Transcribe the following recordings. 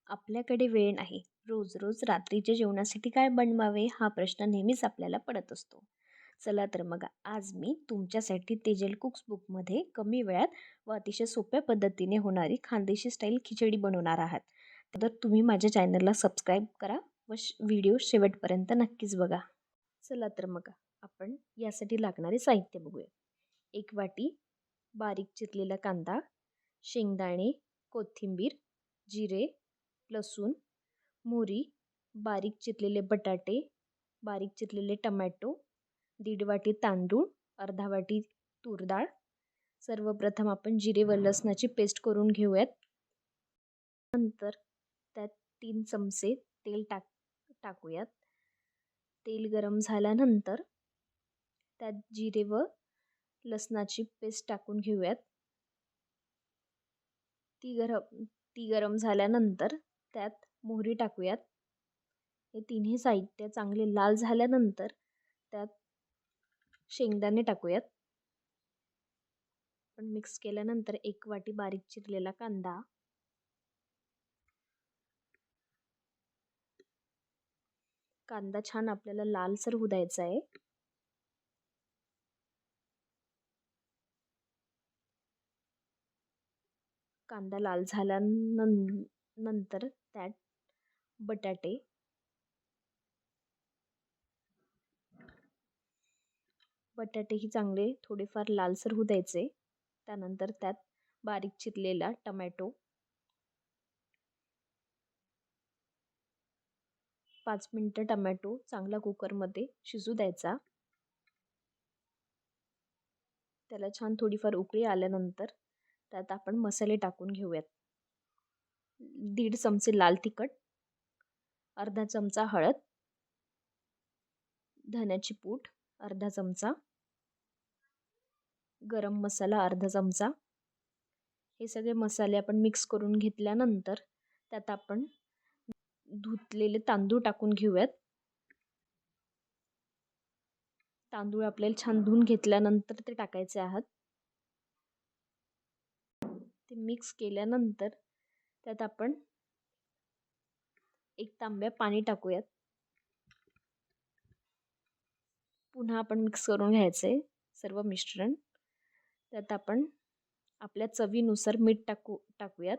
आपल्याकडे वेळ नाही. रोज रोज रात्रीच्या जेवणासाठी काय बनवावे हा प्रश्न नेहमीच आपल्याला पडत असतो. चला तर मग आज मी तुमच्यासाठी तेजल कुक्स बुकमध्ये कमी वेळात व अतिशय सोप्या पद्धतीने होणारी खानदेशी स्टाईल खिचडी बनवणार आहात. तर तुम्ही माझ्या चॅनलला सबस्क्राईब करा व व्हिडिओ शेवटपर्यंत नक्कीच बघा. चला तर मग आपण यासाठी लागणारे साहित्य बघूया. 1 वाटी बारीक चिरलेला कांदा, शेंगदाणे, कोथिंबीर, जिरे, लसूण, मोहरी, बारीक चिरलेले बटाटे, बारीक चिरलेले टमॅटो, 1.5 वाटी तांदूळ, अर्धा वाटी तूर डाळ. सर्वप्रथम आपण जिरे व लसणाची पेस्ट करून घेऊयात. नंतर त्यात 3 चमचे तेल टाकूयात. तेल गरम झाल्यानंतर त्यात जिरे व लसणाची पेस्ट टाकून घेऊयात. ती गरम झाल्यानंतर त्यात मोहरी टाकूयात. हे तिन्ही साहित्य चांगले लाल झाल्यानंतर त्यात शेंगदाणे टाकूयात. पण मिक्स केल्यानंतर 1 वाटी बारीक चिरलेला कांदा, कांदा छान आपल्याला लालसर होऊ द्यायचा आहे. कांदा लाल झाल्यानंतर त्यात बटाटे, बटाटेही चांगले थोडेफार लालसर होऊ द्यायचे. त्यानंतर त्यात बारीक चिरलेला टमॅटो, 5 मिनिटं टमॅटो चांगला कुकरमध्ये शिजू द्यायचा. त्याला छान थोडीफार उकळी आल्यानंतर त्यात आपण मसाले टाकून घेऊयात. 1.5 चमचे लाल तिखट, अर्धा चमचा हळद, धन्याची पूड अर्धा चमचा, गरम मसाला अर्धा चमचा. हे सगळे मसाले आपण मिक्स करून घेतल्यानंतर त्यात आपण धुतलेले तांदूळ टाकून घेऊयात. तांदूळ आपल्याला छान धुवून घेतल्यानंतर ते टाकायचे आहेत. ते मिक्स केल्यानंतर त्यात आपण 1 तांब्या पाणी टाकूयात. पुन्हा आपण मिक्स करून घ्यायचे सर्व मिश्रण. त्यात आपण आपल्या चवीनुसार मीठ टाकूयात.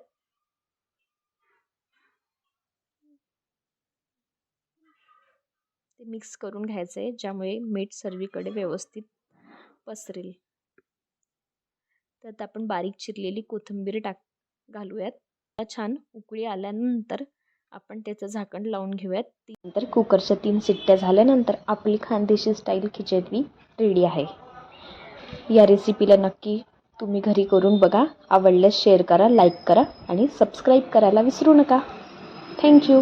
ते मिक्स करून घ्यायचे ज्यामुळे मीठ सर्वीकडे व्यवस्थित पसरेल. त्यात आपण बारीक चिरलेली कोथिंबीर घालूयात. छान उकळी आल्यानंतर आपण त्याचं झाकण लावून घेऊयात. नंतर कुकरच्या 3 शिट्ट्या झाल्यानंतर आपली खानदेशी स्टाईल खिचडी रेडी आहे. या रेसिपीला नक्की तुम्ही घरी करून बघा. आवडल्यास शेअर करा, लाईक करा आणि सबस्क्राईब करायला विसरू नका. थँक्यू.